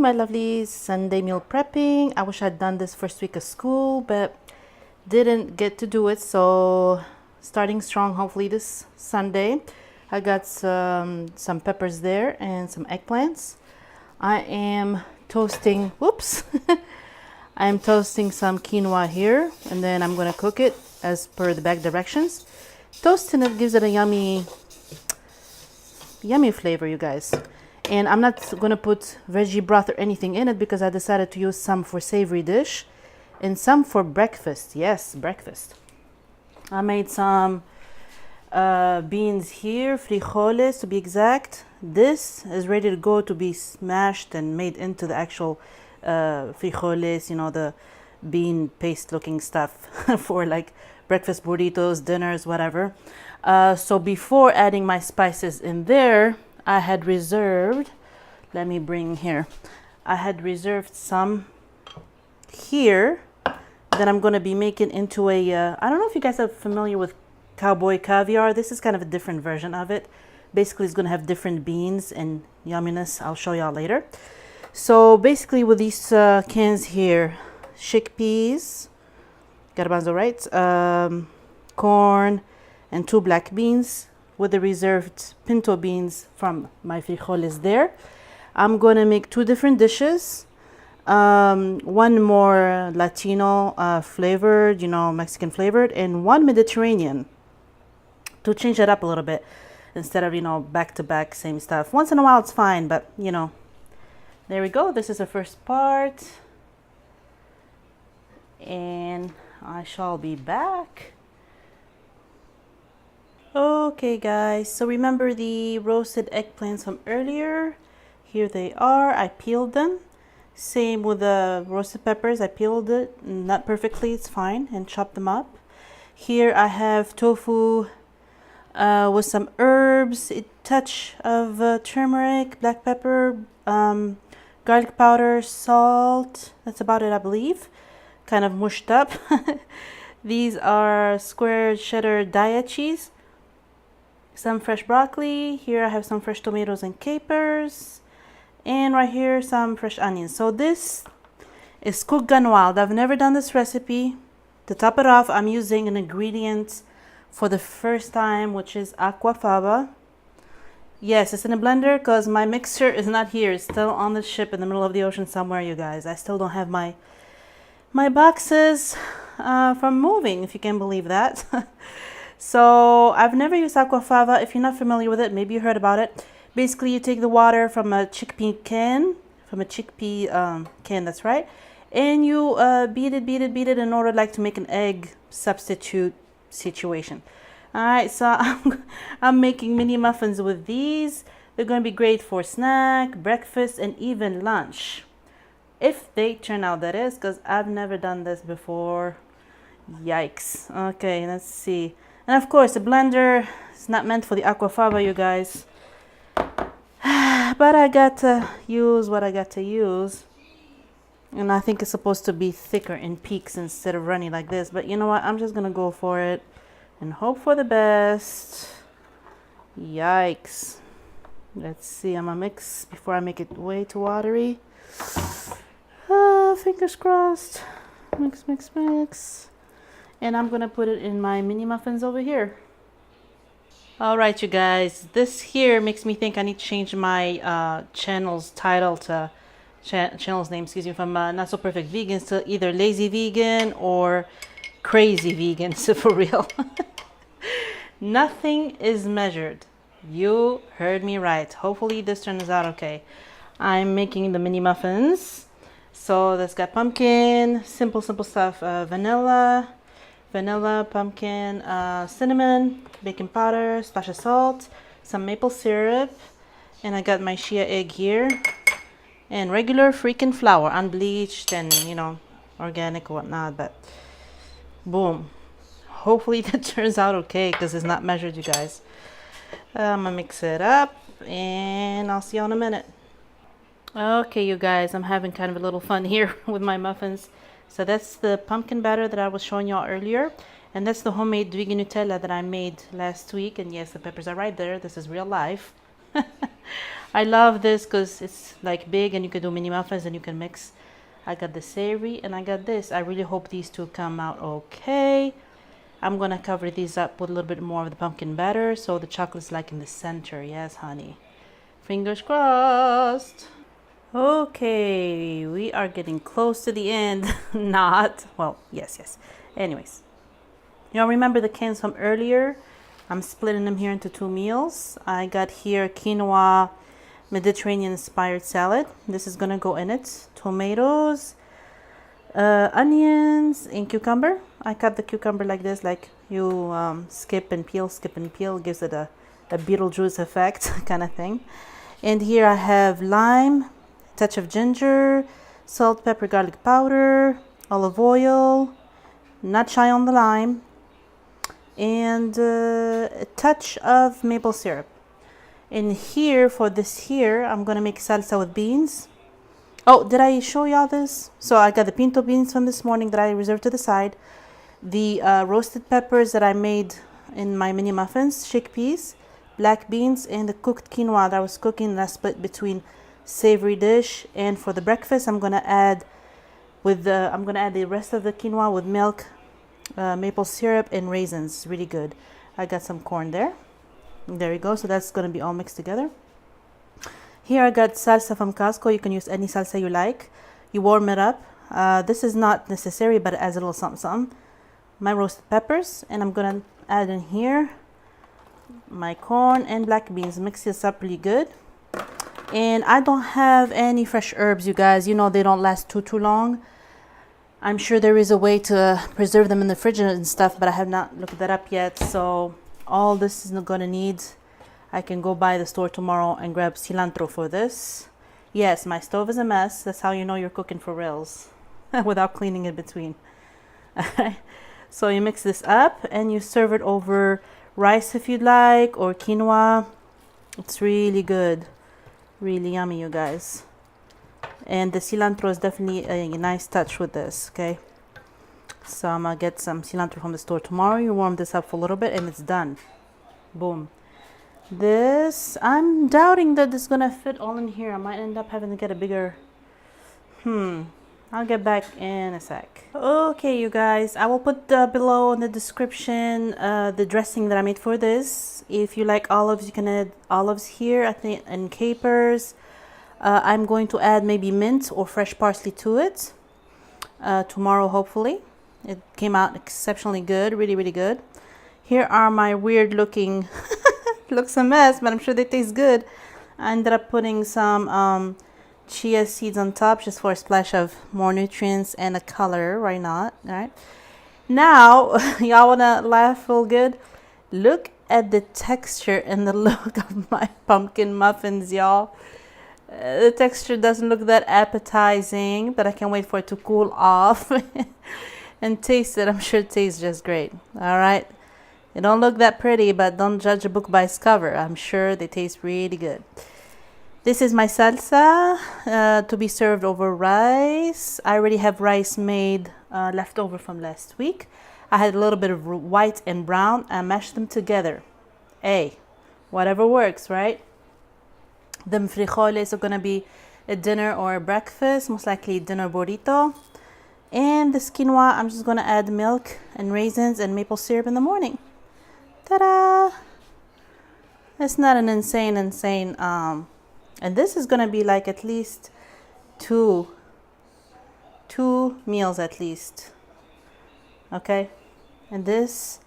my lovely Sunday meal prepping. I wish I'd done this first week of school, but didn't get to do it. So starting strong, hopefully this Sunday. I got some peppers there and some eggplants. I am toasting, whoops. I am toasting some quinoa here, and then I'm gonna cook it as per the back directions. Toasting it gives it a yummy flavor, you guys. And I'm not gonna put veggie broth or anything in it because I decided to use some for savory dish and some for breakfast. Yes, breakfast. I made some beans here, frijoles to be exact. This is ready to go to be smashed and made into the actual frijoles, you know, the bean paste looking stuff for like breakfast burritos, dinners, whatever. So before adding my spices in there, I had reserved, let me bring here, I had reserved some here that I'm going to be making into a, I don't know if you guys are familiar with cowboy caviar. This is kind of a different version of it. Basically, it's going to have different beans and yumminess. I'll show y'all later. So basically with these cans here, chickpeas, garbanzo, right? Corn and 2 black beans with the reserved pinto beans from my frijoles there. I'm going to make 2 different dishes. One more Latino flavored, you know, Mexican flavored, and one Mediterranean to change it up a little bit instead of, you know, back to back same stuff. Once in a while it's fine, but you know, there we go. This is the first part, and I shall be back. Okay guys, so remember the roasted eggplants from earlier? Here they are. I peeled them. Same with the roasted peppers. I peeled it, not perfectly, it's fine, and chopped them up. Here I have tofu with some herbs, a touch of turmeric, black pepper, garlic powder, salt. That's about it, I believe. Kind of mushed up. These are square cheddar diet cheese. Some fresh broccoli. Here I have some fresh tomatoes and capers. And right here, some fresh onions. So this is cooked gone wild. I've never done this recipe. To top it off, I'm using an ingredient for the first time, which is aquafaba. Yes, it's in a blender because my mixer is not here. It's still on the ship in the middle of the ocean somewhere, you guys. I still don't have my boxes from moving, if you can believe that. So I've never used aquafaba. If you're not familiar with it, maybe you heard about it. Basically, you take the water from a chickpea can, that's right, and you beat it in order like to make an egg substitute situation. All right, so I'm making mini muffins with these. They're going to be great for snack, breakfast, and even lunch. If they turn out, that is, because I've never done this before. Yikes. Okay, let's see. And of course, the blender is not meant for the aquafaba, you guys. But I got to use what I got to use. And I think it's supposed to be thicker in peaks instead of runny like this. But you know what? I'm just going to go for it and hope for the best. Yikes. Let's see. I'm going to mix before I make it way too watery. Fingers crossed. Mix, mix, mix. And I'm going to put it in my mini muffins over here. All right, you guys. This here makes me think I need to change my channel's title to channel's name, excuse me, from Not So Perfect Vegans to either Lazy Vegan or Crazy Vegan. So for real. Nothing is measured. You heard me right. Hopefully this turns out okay. I'm making the mini muffins. So that's got pumpkin, simple stuff, vanilla, pumpkin, cinnamon, baking powder, splash of salt, some maple syrup, and I got my shea egg here, and regular freaking flour, unbleached and, you know, organic or whatnot, but boom. Hopefully that turns out okay because it's not measured, you guys. I'm gonna mix it up and I'll see you in a minute. Okay, you guys, I'm having kind of a little fun here with my muffins. So that's the pumpkin batter that I was showing y'all earlier. And that's the homemade vegan Nutella that I made last week. And yes, the peppers are right there. This is real life. I love this because it's like big and you can do mini muffins and you can mix. I got the savory and I got this. I really hope these two come out okay. I'm gonna cover these up with a little bit more of the pumpkin batter so the chocolate's like in the center. Yes, honey. Fingers crossed. Okay, we are getting close to the end. Not. Well, yes. Anyways. Y'all remember the cans from earlier? I'm splitting them here into 2 meals. I got here quinoa Mediterranean inspired salad. This is gonna go in it. Tomatoes, onions, and cucumber. I cut the cucumber like this, like you skip and peel, gives it a Beetlejuice effect kind of thing. And here I have lime, touch of ginger, salt, pepper, garlic powder, olive oil, not shy on the lime, and a touch of maple syrup. And here for this here, I'm gonna make salsa with beans. Oh, did I show y'all this? So I got the pinto beans from this morning that I reserved to the side, the roasted peppers that I made in my mini muffins, chickpeas, black beans, and the cooked quinoa that I was cooking that I split between savory dish. And for the breakfast, I'm gonna add the rest of the quinoa with milk, maple syrup, and raisins. Really good. I got some corn there. There we go. So that's gonna be all mixed together. Here I got salsa from Costco. You can use any salsa you like. You warm it up. This is not necessary, but it adds a little something. My roasted peppers, and I'm gonna add in here my corn and black beans. Mix this up really good. And I don't have any fresh herbs, you guys. You know they don't last too long. I'm sure there is a way to preserve them in the fridge and stuff, but I have not looked that up yet. So all this is gonna need, I can go by the store tomorrow and grab cilantro for this. Yes, my stove is a mess. That's how you know you're cooking for reals without cleaning in between. So you mix this up and you serve it over rice if you'd like, or quinoa. It's really good, really yummy, you guys. And the cilantro is definitely a nice touch with this. Okay, so I'm gonna get some cilantro from the store tomorrow. You warm this up for a little bit and it's done. Boom. This, I'm doubting that this is gonna fit all in here. I might end up having to get a bigger, I'll get back in a sec. Okay, you guys, I will put below in the description the dressing that I made for this. If you like olives, you can add olives here, I think, and capers. I'm going to add maybe mint or fresh parsley to it tomorrow, hopefully. It came out exceptionally good, really good. Here are my weird looking, looks a mess, but I'm sure they taste good. I ended up putting some chia seeds on top just for a splash of more nutrients and a color. Why not? All right, now y'all wanna laugh real good? Look at the texture and the look of my pumpkin muffins, y'all. The texture doesn't look that appetizing, but I can't wait for it to cool off and taste it. I'm sure it tastes just great. All right, it don't look that pretty, but don't judge a book by its cover. I'm sure they taste really good. This is my salsa to be served over rice. I already have rice made left over from last week. I had a little bit of white and brown. I mashed them together. Hey, whatever works, right? The frijoles are gonna be a dinner or a breakfast, most likely dinner burrito. And the quinoa, I'm just gonna add milk and raisins and maple syrup in the morning. Ta-da! It's not an insane, and this is gonna be like at least two meals at least. Okay, and this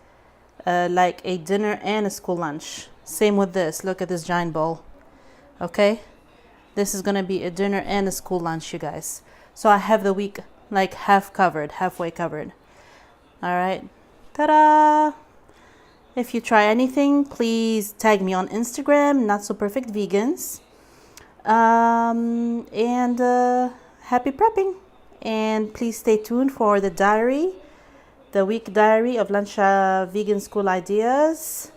like a dinner and a school lunch. Same with this. Look at this giant bowl. Okay, this is gonna be a dinner and a school lunch, you guys. So I have the week like halfway covered. All right, ta-da! If you try anything, please tag me on Instagram, not.so.perfect.veganzz. And happy prepping. And please stay tuned for the diary, the week diary of Lansha Vegan School Ideas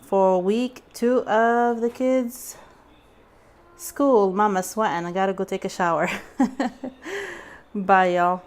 for week 2 of the kids' school. Mama sweating. I gotta go take a shower. Bye, y'all.